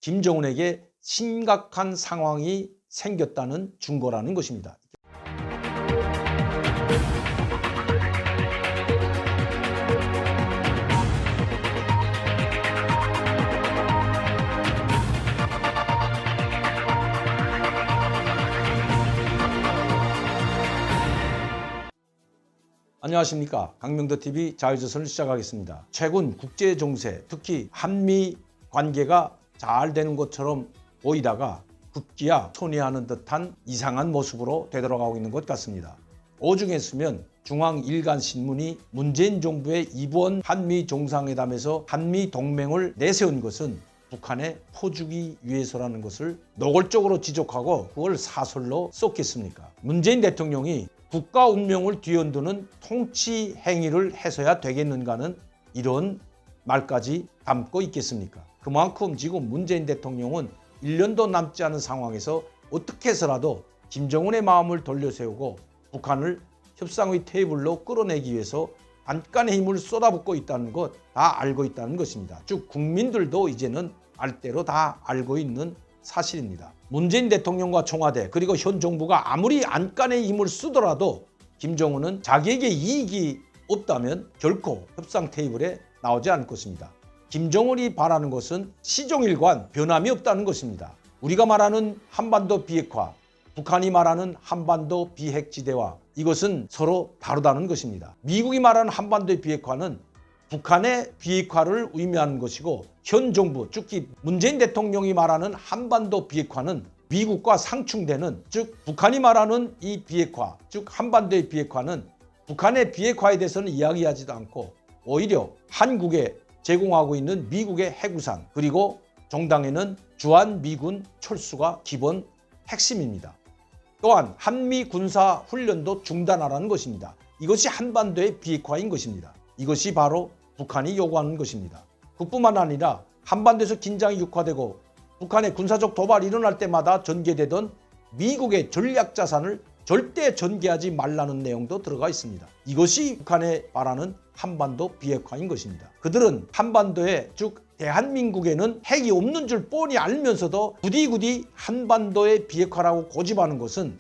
김정은에게 심각한 상황이 생겼다는 증거라는 것입니다. 안녕하십니까. 강명도TV 자유조선을 시작하겠습니다. 최근 국제 정세, 특히 한미 관계가 잘 되는 것처럼 보이다가 급기야 손해하는 듯한 이상한 모습으로 되돌아가고 있는 것 같습니다. 오중에 쓰면 중앙일간신문이 문재인 정부의 이번 한미 정상회담에서 한미 동맹을 내세운 것은 북한에 퍼주기 위해서라는 것을 노골적으로 지적하고 그걸 사설로 썼겠습니까? 문재인 대통령이 국가 운명을 뒤흔드는 통치 행위를 해서야 되겠는가는 이런 말까지 담고 있겠습니까? 그만큼 지금 문재인 대통령은 1년도 남지 않은 상황에서 어떻게 해서라도 김정은의 마음을 돌려세우고 북한을 협상의 테이블로 끌어내기 위해서 안간의 힘을 쏟아붓고 있다는 것 다 알고 있다는 것입니다. 즉 국민들도 이제는 알대로 다 알고 있는 사실입니다. 문재인 대통령과 청와대 그리고 현 정부가 아무리 안간의 힘을 쓰더라도 김정은은 자기에게 이익이 없다면 결코 협상 테이블에 나오지 않을 것입니다. 김정은이 바라는 것은 시종일관 변함이 없다는 것입니다. 우리가 말하는 한반도 비핵화, 북한이 말하는 한반도 비핵지대화, 이것은 서로 다르다는 것입니다. 미국이 말하는 한반도의 비핵화는 북한의 비핵화를 의미하는 것이고 현 정부, 특히 문재인 대통령이 말하는 한반도 비핵화는 미국과 상충되는, 즉 북한이 말하는 이 비핵화, 즉 한반도의 비핵화는 북한의 비핵화에 대해서는 이야기하지도 않고 오히려 한국에 제공하고 있는 미국의 해구산 그리고 정당에는 주한미군 철수가 기본 핵심입니다. 또한 한미 군사 훈련도 중단하라는 것입니다. 이것이 한반도의 비핵화인 것입니다. 이것이 바로 북한이 요구하는 것입니다. 그뿐만 아니라 한반도에서 긴장이 육화되고 북한의 군사적 도발이 일어날 때마다 전개되던 미국의 전략자산을 절대 전개하지 말라는 내용도 들어가 있습니다. 이것이 북한이 말하는 한반도 비핵화인 것입니다. 그들은 한반도에, 즉 대한민국에는 핵이 없는 줄 뻔히 알면서도 부디 한반도의 비핵화라고 고집하는 것은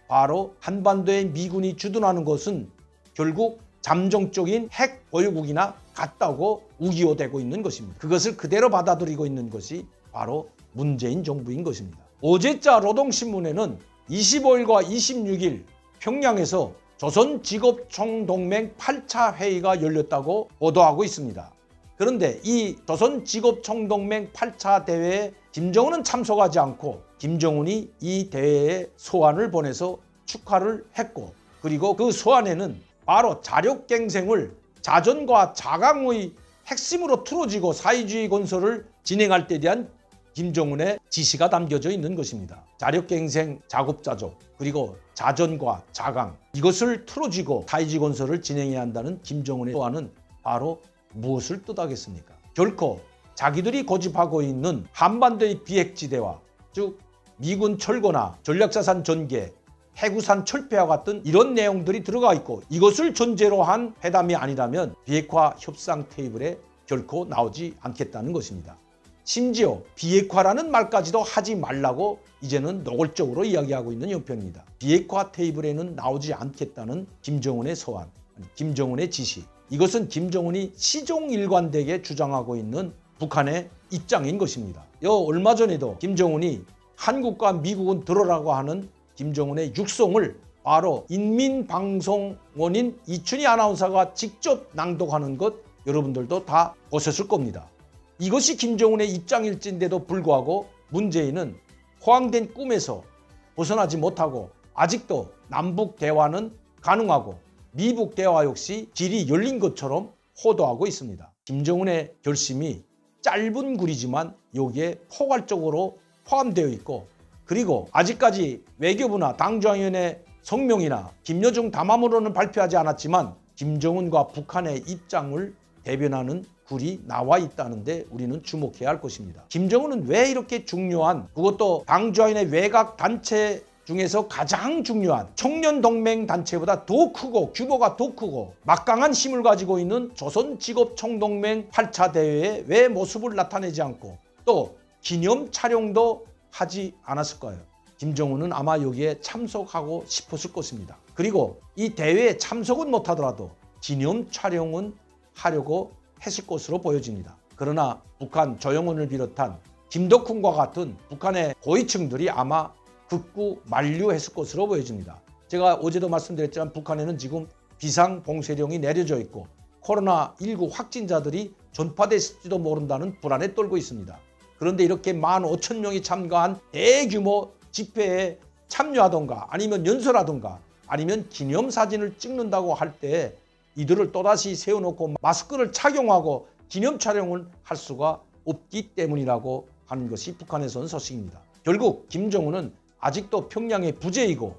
바로 한반도에 미군이 주둔하는 것은 결국 잠정적인 핵 보유국이나 같다고 우기호되고 있는 것입니다. 그것을 그대로 받아들이고 있는 것이 바로 문재인 정부인 것입니다. 어제자 노동신문에는 25일과 26일 평양에서 조선직업총동맹 8차 회의가 열렸다고 보도하고 있습니다. 그런데 이 조선직업총동맹 8차 대회에 김정은은 참석하지 않고 김정은이 이 대회에 소환을 보내서 축하를 했고, 그리고 그 소환에는 바로 자력갱생을 자전과 자강의 핵심으로 틀어지고 사회주의 건설을 진행할 때 대한 김정은의 지시가 담겨져 있는 것입니다. 자력갱생 작업자족 그리고 자전과 자강, 이것을 틀어지고 사회주의 건설을 진행해야 한다는 김정은의 소환은 바로 무엇을 뜻하겠습니까? 결코 자기들이 고집하고 있는 한반도의 비핵지대화, 즉 미군 철거나 전략자산 전개, 해구산 철폐와 같은 이런 내용들이 들어가 있고 이것을 전제로 한 회담이 아니라면 비핵화 협상 테이블에 결코 나오지 않겠다는 것입니다. 심지어 비핵화라는 말까지도 하지 말라고 이제는 노골적으로 이야기하고 있는 형편입니다. 비핵화 테이블에는 나오지 않겠다는 김정은의 소환, 김정은의 지시, 이것은 김정은이 시종일관되게 주장하고 있는 북한의 입장인 것입니다. 얼마 전에도 김정은이 한국과 미국은 들어라고 하는 김정은의 육성을 바로 인민방송원인 이춘희 아나운서가 직접 낭독하는 것 여러분들도 다 보셨을 겁니다. 이것이 김정은의 입장일진데도 불구하고 문재인은 호황된 꿈에서 벗어나지 못하고 아직도 남북 대화는 가능하고 미북 대화 역시 길이 열린 것처럼 호도하고 있습니다. 김정은의 결심이 짧은 글이지만 여기에 포괄적으로 포함되어 있고, 그리고 아직까지 외교부나 당중앙위원회 성명이나 김여정 담화문으로는 발표하지 않았지만 김정은과 북한의 입장을 대변하는 글이 나와 있다는데 우리는 주목해야 할 것입니다. 김정은은 왜 이렇게 중요한, 그것도 당중앙위원회 외곽 단체 중에서 가장 중요한 청년동맹 단체보다 더 크고 규모가 더 크고 막강한 힘을 가지고 있는 조선직업총동맹 8차 대회에 왜 모습을 나타내지 않고 또 기념 촬영도 하지 않았을 거예요. 김정은은 아마 여기에 참석하고 싶었을 것입니다. 그리고 이 대회에 참석은 못하더라도 기념 촬영은 하려고 했을 것으로 보여집니다. 그러나 북한 조영원을 비롯한 김덕훈과 같은 북한의 고위층들이 아마 극구 만류했을 것으로 보여집니다. 제가 어제도 말씀드렸지만 북한에는 지금 비상봉쇄령이 내려져 있고 코로나19 확진자들이 전파됐을지도 모른다는 불안에 떨고 있습니다. 그런데 이렇게 15,000명이 참가한 대규모 집회에 참여하던가 아니면 연설하던가 아니면 기념사진을 찍는다고 할 때 이들을 또다시 세워놓고 마스크를 착용하고 기념 촬영을 할 수가 없기 때문이라고 하는 것이 북한에서 온 소식입니다. 결국 김정은은 아직도 평양의 부재이고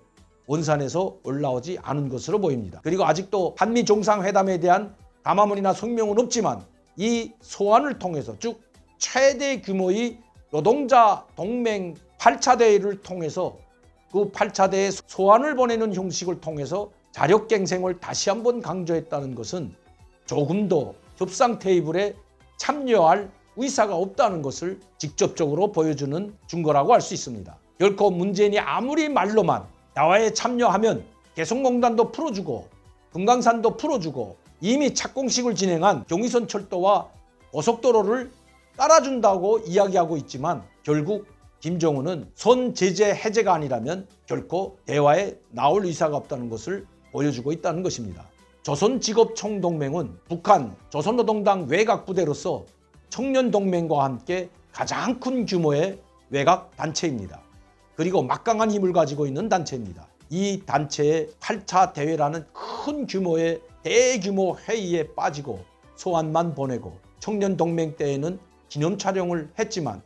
원산에서 올라오지 않은 것으로 보입니다. 그리고 아직도 한미 정상회담에 대한 담화문이나 성명은 없지만 이 소환을 통해서 즉 최대 규모의 노동자 동맹 8차 대회를 통해서 그 8차 대회 소환을 보내는 형식을 통해서 자력갱생을 다시 한번 강조했다는 것은 조금도 협상 테이블에 참여할 의사가 없다는 것을 직접적으로 보여주는 증거라고 할 수 있습니다. 결코 문재인이 아무리 말로만 대화에 참여하면 개성공단도 풀어주고 금강산도 풀어주고 이미 착공식을 진행한 경의선 철도와 고속도로를 깔아준다고 이야기하고 있지만 결국 김정은은 선 제재 해제가 아니라면 결코 대화에 나올 의사가 없다는 것을 보여주고 있다는 것입니다. 조선직업총동맹은 북한 조선노동당 외곽부대로서 청년동맹과 함께 가장 큰 규모의 외곽 단체입니다. 그리고 막강한 힘을 가지고 있는 단체입니다. 이 단체의 8차 대회라는 큰 규모의 대규모 회의에 빠지고 소환만 보내고 청년동맹 때에는 기념 촬영을 했지만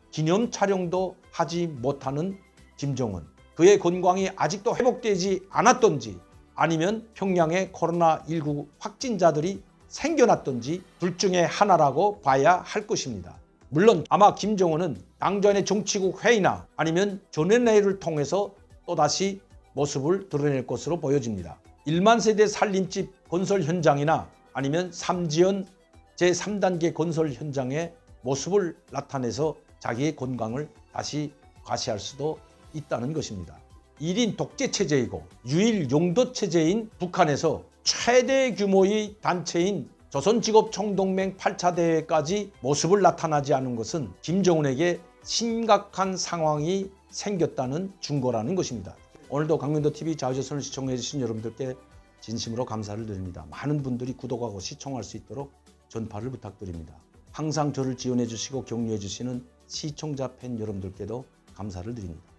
기념 촬영도 하지 못하는 김정은, 그의 건강이 아직도 회복되지 않았던지 아니면 평양에 코로나19 확진자들이 생겨났던지 둘 중에 하나라고 봐야 할 것입니다. 물론 아마 김정은은 당전의 정치국 회의나 아니면 전원회의를 통해서 또다시 모습을 드러낼 것으로 보여집니다. 1만 세대 살림집 건설 현장이나 아니면 삼지연 제3단계 건설 현장의 모습을 나타내서 자기의 건강을 다시 과시할 수도 있다는 것입니다. 1인 독재 체제이고 유일 용도 체제인 북한에서 최대 규모의 단체인 조선직업총동맹 8차 대회까지 모습을 나타나지 않은 것은 김정은에게 심각한 상황이 생겼다는 증거라는 것입니다. 오늘도 강민도TV 자유조선을 시청해 주신 여러분들께 진심으로 감사를 드립니다. 많은 분들이 구독하고 시청할 수 있도록 전파를 부탁드립니다. 항상 저를 지원해 주시고 격려해 주시는 시청자 팬 여러분들께도 감사를 드립니다.